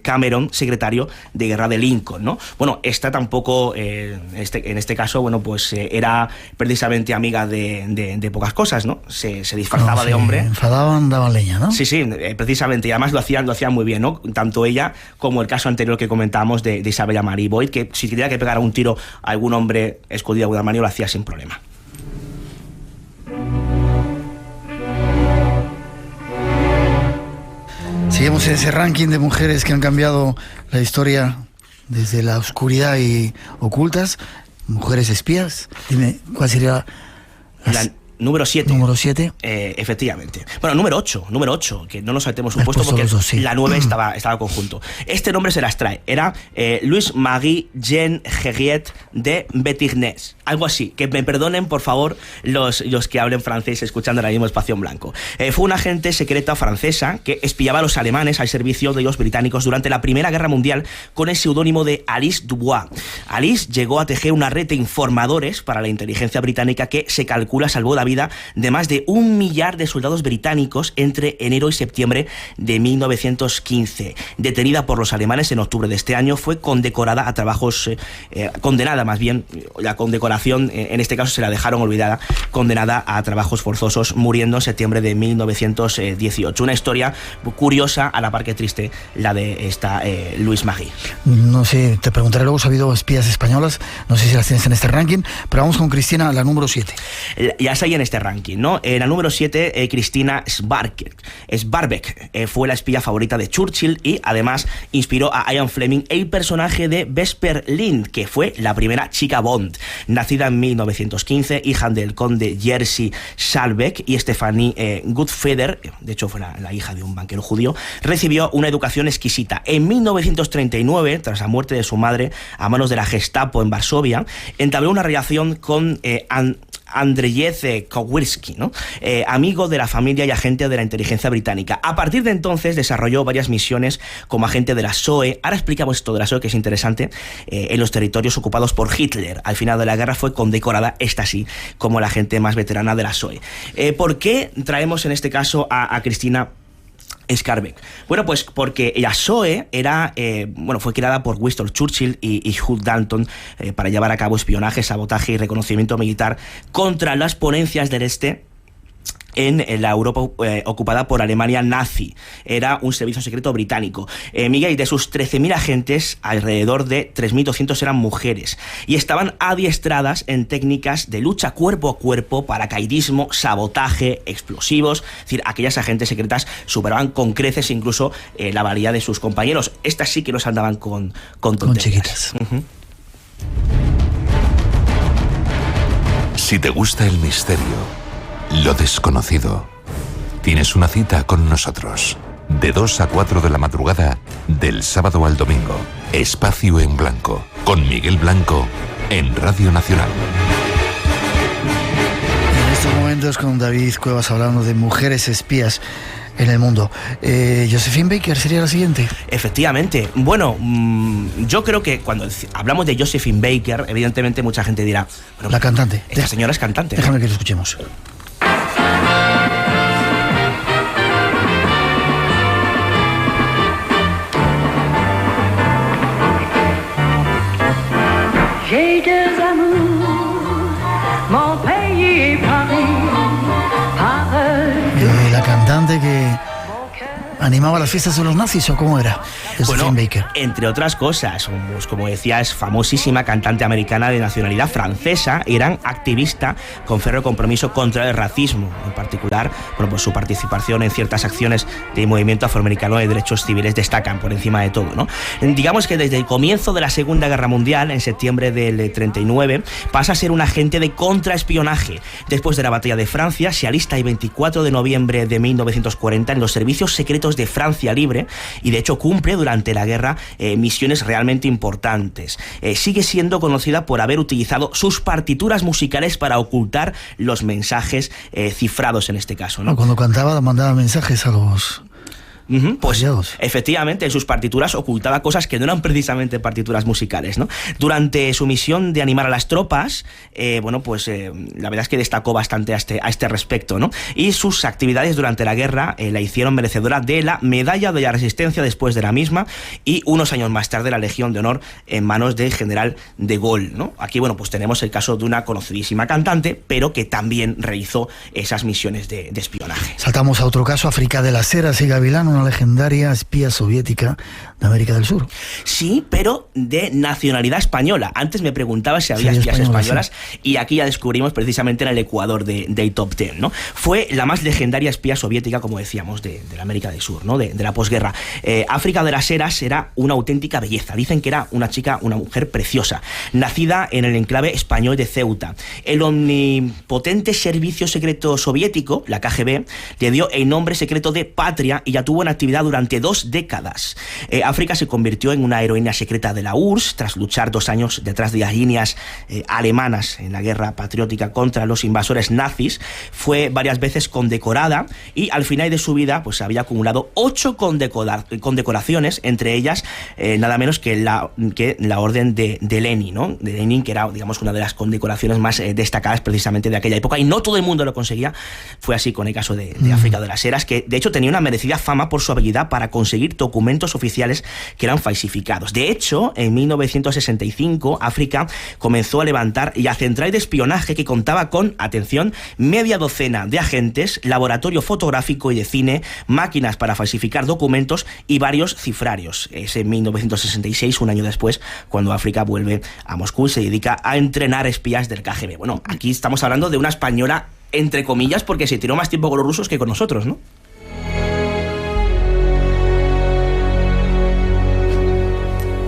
Cameron, secretario de guerra de Lincoln, ¿no? Bueno, esta tampoco, en este caso, era precisamente amiga de pocas cosas, ¿no? Se disfrazaba de hombre. Enfadaban, daban leña, ¿no? Sí, precisamente, y además lo hacían muy bien, ¿no? Tanto ella como el caso anterior que comentábamos de Isabella Marie Boyd, que si tenía que pegar un tiro a algún hombre escondido de alguna manera, lo hacía sin problema. Seguimos en ese ranking de mujeres que han cambiado la historia desde la oscuridad y ocultas. Mujeres espías. Dime, ¿cuál sería Número 7. Número 7. Efectivamente. Bueno, número 8, que no nos saltemos un puesto porque sí. La 9 estaba conjunto. Este nombre se las trae. Era Louis-Marie Jean Herriet de Betignes. Algo así. Que me perdonen, por favor, los que hablen francés escuchando ahora mismo Espacio en Blanco. Fue una agente secreta francesa que espiaba a los alemanes al servicio de los británicos durante la Primera Guerra Mundial con el seudónimo de Alice Dubois. Alice llegó a tejer una red de informadores para la inteligencia británica que se calcula salvó la vida de más de 1 millar de soldados británicos entre enero y septiembre de 1915. Detenida por los alemanes en octubre de este año, fue condecorada a trabajos, condenada más bien, la condecoración en este caso se la dejaron olvidada, condenada a trabajos forzosos, muriendo en septiembre de 1918. Una historia curiosa, a la par que triste, la de esta Louis-Marie. No sé, te preguntaré luego si ha habido espías españolas, no sé si las tienes en este ranking, pero vamos con Cristina, la número 7. Ya está ahí en este ranking, ¿no? En la número 7, Cristina Sbarbeck fue la espía favorita de Churchill y además inspiró a Ian Fleming el personaje de Vesper Lind, que fue la primera chica Bond. Nacida en 1915, hija del conde Jerzy Schalbeck y Stephanie Goodfeder, de hecho fue la hija de un banquero judío, recibió una educación exquisita. En 1939, tras la muerte de su madre a manos de la Gestapo en Varsovia, entabló una relación con Andrzej Kowalski, ¿no? Amigo de la familia y agente de la inteligencia británica. A partir de entonces desarrolló varias misiones como agente de la SOE. Ahora explicamos esto de la SOE, que es interesante, en los territorios ocupados por Hitler. Al final de la guerra fue condecorada, esta sí, como la agente más veterana de la SOE. ¿Por qué traemos en este caso a Cristina Sbarbeck? Bueno, pues porque la SOE fue creada por Winston Churchill y Hugh Dalton para llevar a cabo espionaje, sabotaje y reconocimiento militar contra las ponencias del Este en la Europa ocupada por Alemania nazi. Era un servicio secreto británico. Miguel, de sus 13.000 agentes, alrededor de 3.200 eran mujeres y estaban adiestradas en técnicas de lucha cuerpo a cuerpo, paracaidismo, sabotaje, explosivos. Es decir, aquellas agentes secretas superaban con creces incluso la valía de sus compañeros. Estas sí que nos andaban con chiquitas. Uh-huh. Si te gusta el misterio, lo desconocido, tienes una cita con nosotros. De 2 a 4 de la madrugada, del sábado al domingo. Espacio en Blanco, con Miguel Blanco, en Radio Nacional. En estos momentos con David Cuevas hablando de mujeres espías en el mundo. Josephine Baker sería la siguiente. Efectivamente. Bueno, yo creo que cuando hablamos de Josephine Baker, evidentemente mucha gente dirá, bueno, la cantante. Esta señora es cantante. Déjame que lo escuchemos. J'ai deux amours, mon pays Paris, La cantante que animaba las fiestas de los nazis, ¿o cómo era? Bueno, Baker. Entre otras cosas, pues, como decía, es famosísima cantante americana de nacionalidad francesa, gran activista con férreo compromiso contra el racismo, en particular, bueno, pues su participación en ciertas acciones del movimiento afroamericano de derechos civiles destacan por encima de todo, ¿no? Digamos que desde el comienzo de la Segunda Guerra Mundial, en septiembre del 39, pasa a ser un agente de contraespionaje. Después de la batalla de Francia, se alista el 24 de noviembre de 1940 en los servicios secretos de Francia Libre y de hecho cumple durante la guerra misiones realmente importantes. Sigue siendo conocida por haber utilizado sus partituras musicales para ocultar los mensajes cifrados en este caso, ¿no? Cuando cantaba mandaba mensajes a los... Pues efectivamente en sus partituras ocultaba cosas que no eran precisamente partituras musicales, ¿no? Durante su misión de animar a las tropas, la verdad es que destacó bastante a este respecto, ¿no? Y sus actividades durante la guerra la hicieron merecedora de la Medalla de la Resistencia después de la misma y unos años más tarde la Legión de Honor en manos del general de Gaulle, ¿no? Aquí, pues tenemos el caso de una conocidísima cantante, pero que también realizó esas misiones de espionaje. Saltamos a otro caso, África de las Heras y Gavilán, una legendaria espía soviética de América del Sur. Sí, pero de nacionalidad española. Antes me preguntaba si había espías españolas, sí. Y aquí ya descubrimos precisamente en el Ecuador del Top 10, ¿no? Fue la más legendaria espía soviética, como decíamos, de la América del Sur, ¿no? De la posguerra. África de las Heras era una auténtica belleza. Dicen que era una mujer preciosa, nacida en el enclave español de Ceuta. El omnipotente servicio secreto soviético, la KGB, le dio el nombre secreto de Patria y ya tuvo en actividad durante 2 décadas. África se convirtió en una heroína secreta de la URSS tras luchar 2 años detrás de las líneas alemanas en la guerra patriótica contra los invasores nazis. Fue varias veces condecorada y al final de su vida pues había acumulado 8 condecoraciones, entre ellas nada menos que la orden de Lenin, ¿no? De Lenin, que era, digamos, una de las condecoraciones más destacadas precisamente de aquella época, y no todo el mundo lo conseguía. Fue así con el caso de África de las Heras, que de hecho tenía una merecida fama por su habilidad para conseguir documentos oficiales que eran falsificados. De hecho, en 1965 África comenzó a levantar la central de espionaje que contaba con, atención, media docena de agentes, laboratorio fotográfico y de cine, máquinas para falsificar documentos y varios cifrarios. Es en 1966, un año después, cuando África vuelve a Moscú y se dedica a entrenar espías del KGB. Bueno, aquí estamos hablando de una española entre comillas, porque se tiró más tiempo con los rusos que con nosotros, ¿no?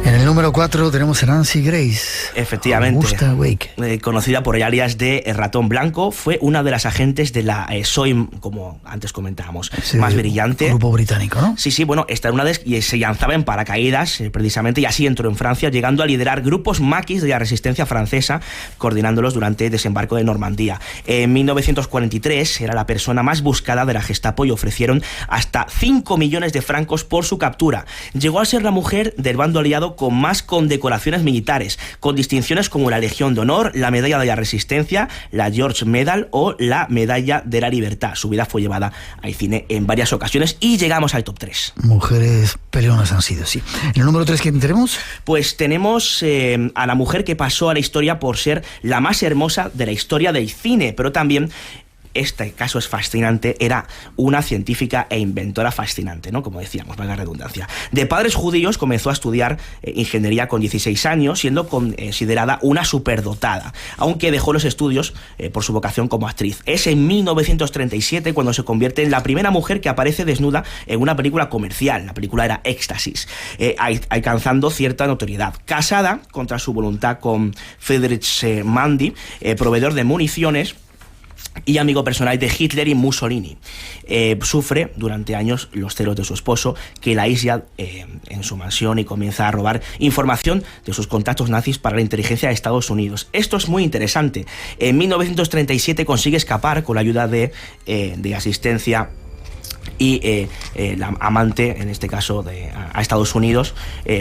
En el número 4 tenemos a Nancy Grace. Efectivamente. Augusta Wake. Conocida por el alias de Ratón Blanco, fue una de las agentes de la SOIM, como antes comentábamos, sí, más brillante. Grupo británico, ¿no? Sí, bueno, esta era una y se lanzaba en paracaídas, precisamente, y así entró en Francia, llegando a liderar grupos maquis de la resistencia francesa, coordinándolos durante el desembarco de Normandía. En 1943 era la persona más buscada de la Gestapo y ofrecieron hasta 5 millones de francos por su captura. Llegó a ser la mujer del bando aliado con más condecoraciones militares, con distinciones como la Legión de Honor, la Medalla de la Resistencia, la George Medal o la Medalla de la Libertad. Su vida fue llevada al cine en varias ocasiones y llegamos al top 3. Mujeres peleonas han sido, sí. ¿En el número 3 quién tenemos? Pues tenemos a la mujer que pasó a la historia por ser la más hermosa de la historia del cine, pero también este caso es fascinante, era una científica e inventora fascinante, ¿no? Como decíamos, valga la redundancia. De padres judíos comenzó a estudiar ingeniería con 16 años, siendo considerada una superdotada, aunque dejó los estudios por su vocación como actriz. Es en 1937 cuando se convierte en la primera mujer que aparece desnuda en una película comercial. La película era Éxtasis, alcanzando cierta notoriedad. Casada contra su voluntad con Friedrich Mandy, proveedor de municiones y amigo personal de Hitler y Mussolini. Sufre durante años los celos de su esposo, que la aísla en su mansión y comienza a robar información de sus contactos nazis para la inteligencia de Estados Unidos. Esto es muy interesante. En 1937 consigue escapar con la ayuda de asistencia y la amante, en este caso a Estados Unidos,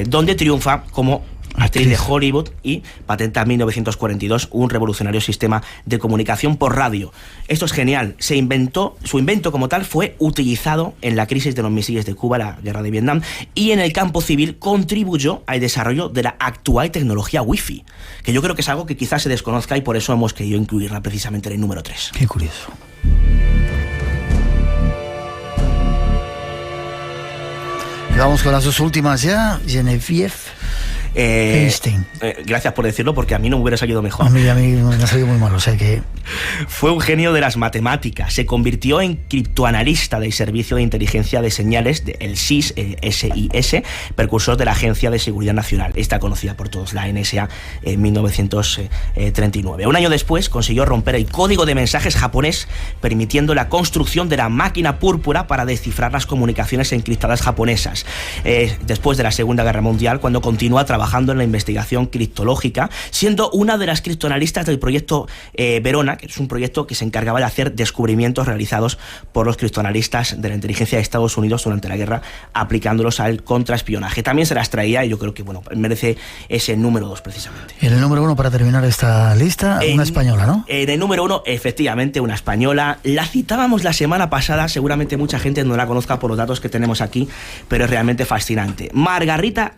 donde triunfa como actriz de Hollywood y patenta en 1942 un revolucionario sistema de comunicación por radio. Esto es genial. Su invento como tal fue utilizado en la crisis de los misiles de Cuba, la guerra de Vietnam, y en el campo civil contribuyó al desarrollo de la actual tecnología Wi-Fi, que yo creo que es algo que quizás se desconozca y por eso hemos querido incluirla precisamente en el número 3. Qué curioso. Y vamos con las dos últimas ya. Geneviève Einstein. Gracias por decirlo, porque a mí no me hubiera salido mejor. A mí me ha salido muy mal, o sea que... Fue un genio de las matemáticas. Se convirtió en criptoanalista del Servicio de Inteligencia de Señales, el SIS, SIS, precursor de la Agencia de Seguridad Nacional. Está conocida por todos, la NSA, en 1939. Un año después consiguió romper el código de mensajes japonés, permitiendo la construcción de la máquina púrpura para descifrar las comunicaciones encriptadas japonesas. Después de la Segunda Guerra Mundial, cuando continúa trabajando en la investigación criptológica, siendo una de las criptoanalistas del proyecto Verona, que es un proyecto que se encargaba de hacer descubrimientos realizados por los criptoanalistas de la inteligencia de Estados Unidos durante la guerra, aplicándolos al contraespionaje. También se las traía y yo creo que merece ese número 2 precisamente. En el número 1, para terminar esta lista, una española, ¿no? En el número 1, efectivamente, una española. La citábamos la semana pasada, seguramente mucha gente no la conozca por los datos que tenemos aquí, pero es realmente fascinante. Margarita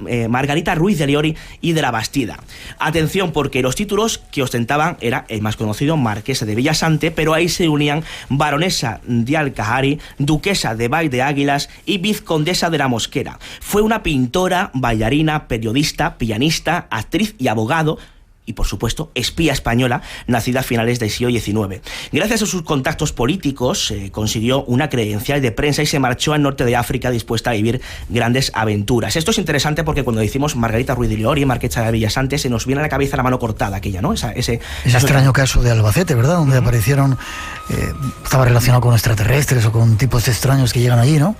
Ruiz de Loriori y de la Bastida. Atención, porque los títulos que ostentaban era el más conocido, marquesa de Villasante, pero ahí se unían baronesa de Alcajari, duquesa de Vall de Águilas y vizcondesa de la Mosquera. Fue una pintora, bailarina, periodista, pianista, actriz y abogado, y por supuesto espía española, nacida a finales del siglo XIX. Gracias a sus contactos políticos consiguió una credencial de prensa y se marchó al norte de África dispuesta a vivir grandes aventuras. Esto es interesante porque cuando decimos Margarita Ruiz de Loriori, marquesa de Villasante, se nos viene a la cabeza la mano cortada aquella, ¿no? Ese extraño caso de Albacete, ¿verdad? Donde aparecieron, estaba relacionado con extraterrestres o con tipos extraños que llegan allí, ¿no?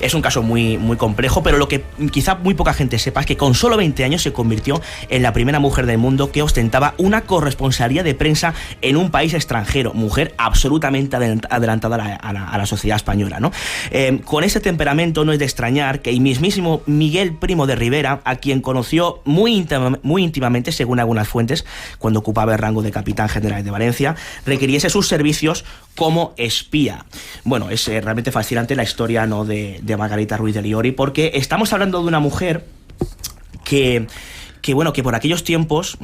Es un caso muy, muy complejo, pero lo que quizá muy poca gente sepa es que con solo 20 años se convirtió en la primera mujer del mundo que ostentaba una corresponsalía de prensa en un país extranjero, mujer absolutamente adelantada a la sociedad española, ¿no? Con ese temperamento no es de extrañar que el mismísimo Miguel Primo de Rivera, a quien conoció muy íntimamente, según algunas fuentes, cuando ocupaba el rango de capitán general de Valencia, requiriese sus servicios como espía. Bueno, es realmente fascinante la historia, ¿no?, de Margarita Ruiz de Loriori, porque estamos hablando de una mujer que por aquellos tiempos,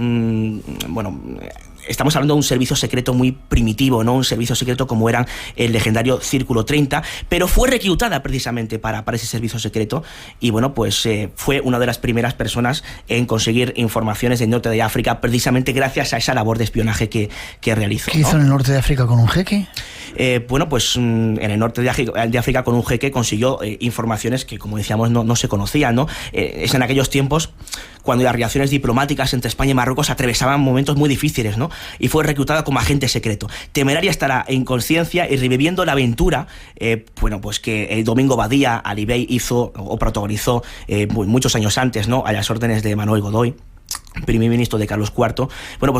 estamos hablando de un servicio secreto muy primitivo, ¿no? Un servicio secreto como era el legendario Círculo 30, pero fue reclutada precisamente para ese servicio secreto y fue una de las primeras personas en conseguir informaciones del norte de África, precisamente gracias a esa labor de espionaje que realizó, ¿no? ¿Qué hizo en el norte de África con un jeque? En el norte de África con un jeque consiguió informaciones que, como decíamos, no se conocían, ¿no? Es en aquellos tiempos cuando las relaciones diplomáticas entre España y Marruecos atravesaban momentos muy difíciles, ¿no? Y fue reclutada como agente secreto. Temeraria estará en conciencia y reviviendo la aventura, que el Domingo Badía Alibey hizo o protagonizó muchos años antes, ¿no?, a las órdenes de Manuel Godoy, primer ministro de Carlos IV.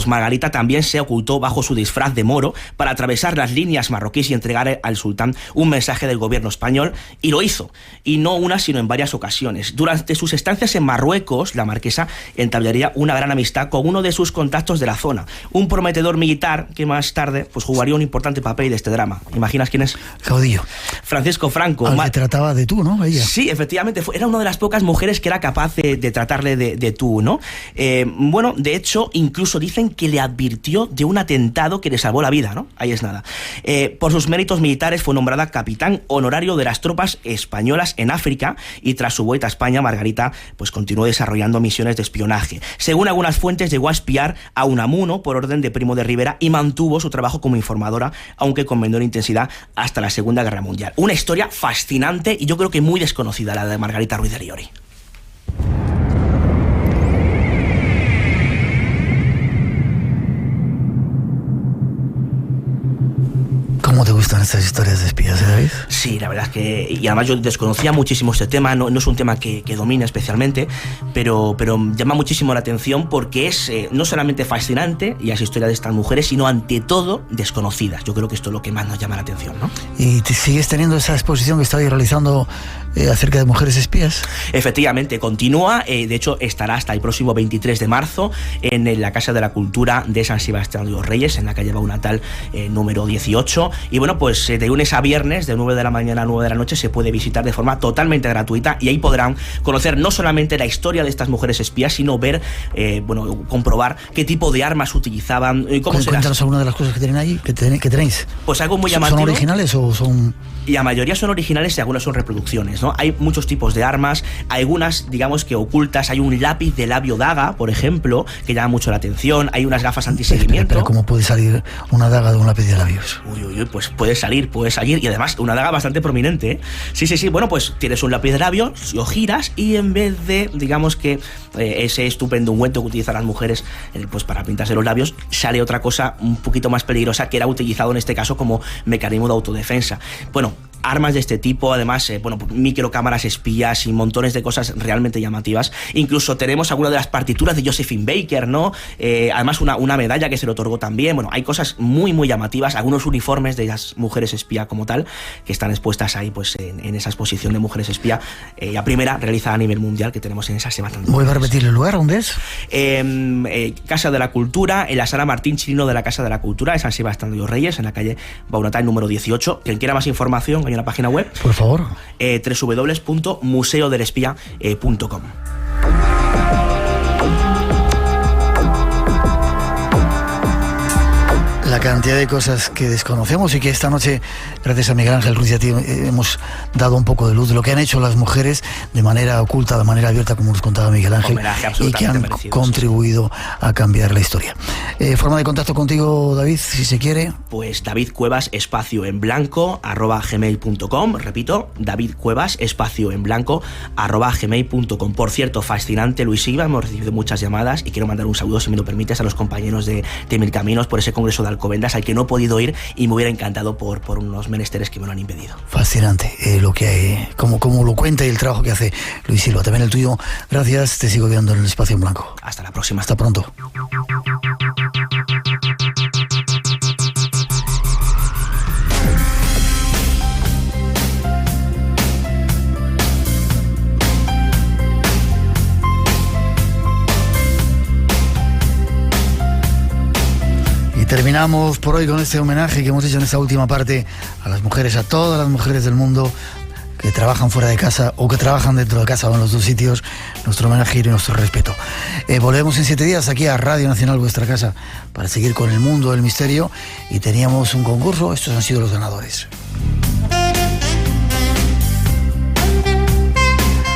Margarita también se ocultó bajo su disfraz de moro para atravesar las líneas marroquíes y entregar al sultán un mensaje del gobierno español, y lo hizo, y no una sino en varias ocasiones. Durante sus estancias en Marruecos, la marquesa entablaría una gran amistad con uno de sus contactos de la zona, un prometedor militar que más tarde jugaría un importante papel de este drama. ¿Imaginas quién es? Caudillo. Francisco Franco. Al que trataba de tú, ¿no? Ella. Sí, efectivamente, era una de las pocas mujeres que era capaz de tratarle de tú, ¿no? De hecho, incluso dicen que le advirtió de un atentado que le salvó la vida, ¿no? Ahí es nada. Por sus méritos militares fue nombrada capitán honorario de las tropas españolas en África, y tras su vuelta a España, Margarita continuó desarrollando misiones de espionaje. Según algunas fuentes, llegó a espiar a Unamuno por orden de Primo de Rivera y mantuvo su trabajo como informadora, aunque con menor intensidad, hasta la Segunda Guerra Mundial. Una historia fascinante y yo creo que muy desconocida, la de Margarita Ruiz de Loriori. ¿Cómo te gustan estas historias de espías, David? Sí, la verdad es que... Y además yo desconocía muchísimo este tema, no es un tema que domine especialmente, pero llama muchísimo la atención porque es no solamente fascinante y las historias de estas mujeres, sino ante todo desconocidas. Yo creo que esto es lo que más nos llama la atención, ¿no? ¿Y sigues teniendo esa exposición que estabas realizando acerca de mujeres espías? Efectivamente, continúa. De hecho, estará hasta el próximo 23 de marzo en la Casa de la Cultura de San Sebastián de los Reyes, en la calle Baunatal número 18. Y de lunes a viernes, de 9 de la mañana a 9 de la noche, se puede visitar de forma totalmente gratuita, y ahí podrán conocer no solamente la historia de estas mujeres espías, sino ver, comprobar qué tipo de armas utilizaban, cómo se... Cuéntanos alguna de las cosas que tienen ahí, que tenéis. Pues algo muy llamativo. ¿Son originales o son...? Y la mayoría son originales y algunas son reproducciones, ¿no? Hay muchos tipos de armas, algunas, digamos, que ocultas. Hay un lápiz de labio daga, por ejemplo, que llama mucho la atención. Hay unas gafas antiseguimiento. Pero ¿cómo puede salir una daga de un lápiz de labios? Pues puede salir, y además una daga bastante prominente, ¿eh? Sí, tienes un lápiz de labios, lo giras, y en vez de, digamos que ese estupendo ungüento que utilizan las mujeres para pintarse los labios, sale otra cosa un poquito más peligrosa, que era utilizado en este caso como mecanismo de autodefensa. Armas de este tipo, además, microcámaras espías y montones de cosas realmente llamativas. Incluso tenemos alguna de las partituras de Josephine Baker, ¿no? Además, una medalla que se le otorgó también. Hay cosas muy, muy llamativas, algunos uniformes de las mujeres espía como tal, que están expuestas ahí, en esa exposición de mujeres espía, la primera realizada a nivel mundial que tenemos en esa Sebastián. ¿Voy a repetir el lugar? ¿Dónde es? Casa de la Cultura, en la sala Martín Chirino de la Casa de la Cultura de San Sebastián de los Reyes, en la calle Baunatal número 18. Quien quiera más información, hay una página web, por favor, www.museodelespía.com. La cantidad de cosas que desconocemos y que esta noche, gracias a Miguel Ángel Ruiz y a ti, hemos dado un poco de luz de lo que han hecho las mujeres de manera oculta, de manera abierta, como nos contaba Miguel Ángel, y que han contribuido a cambiar la historia. Forma de contacto contigo, David, si se quiere. Pues David Cuevas, espacio en blanco, @gmail.com. Repito, David Cuevas, espacio en blanco, @gmail.com. Por cierto, fascinante, Luis Silva, hemos recibido muchas llamadas y quiero mandar un saludo, si me lo permites, a los compañeros de Mil Caminos por ese congreso de Alcobendas al que no he podido ir y me hubiera encantado por unos menesteres que me lo han impedido. Fascinante lo que hay, como lo cuenta y el trabajo que hace Luis Silva, también el tuyo. Gracias, te sigo viendo en el espacio en blanco. Hasta la próxima. Hasta pronto. Terminamos por hoy con este homenaje que hemos hecho en esta última parte a las mujeres, a todas las mujeres del mundo que trabajan fuera de casa o que trabajan dentro de casa o en los dos sitios. Nuestro homenaje y nuestro respeto. Volvemos en 7 días aquí a Radio Nacional, vuestra casa, para seguir con el mundo del misterio. Y teníamos un concurso, estos han sido los ganadores.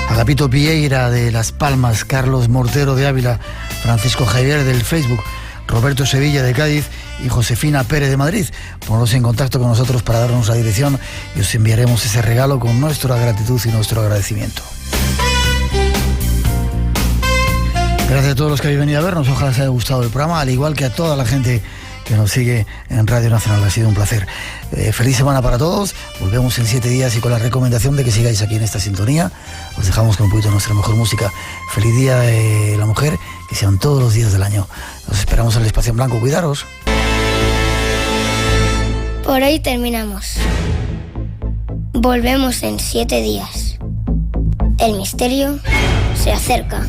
Agapito Vieira de Las Palmas, Carlos Mortero de Ávila, Francisco Javier del Facebook, Roberto Sevilla de Cádiz y Josefina Pérez de Madrid. Poneros en contacto con nosotros para darnos la dirección y os enviaremos ese regalo con nuestra gratitud y nuestro agradecimiento. Gracias a todos los que habéis venido a vernos, ojalá os haya gustado el programa, al igual que a toda la gente que nos sigue en Radio Nacional. Ha sido un placer. Feliz semana para todos. Volvemos en 7 días y con la recomendación de que sigáis aquí en esta sintonía. Os dejamos con un poquito de nuestra mejor música. Feliz Día de la Mujer, que sean todos los días del año. Os esperamos en el espacio en blanco. Cuidaros. Por hoy terminamos. Volvemos en 7 días. El misterio se acerca.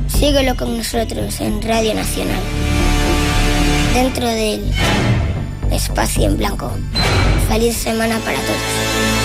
Síguelo con nosotros en Radio Nacional, dentro del espacio en blanco. Feliz semana para todos.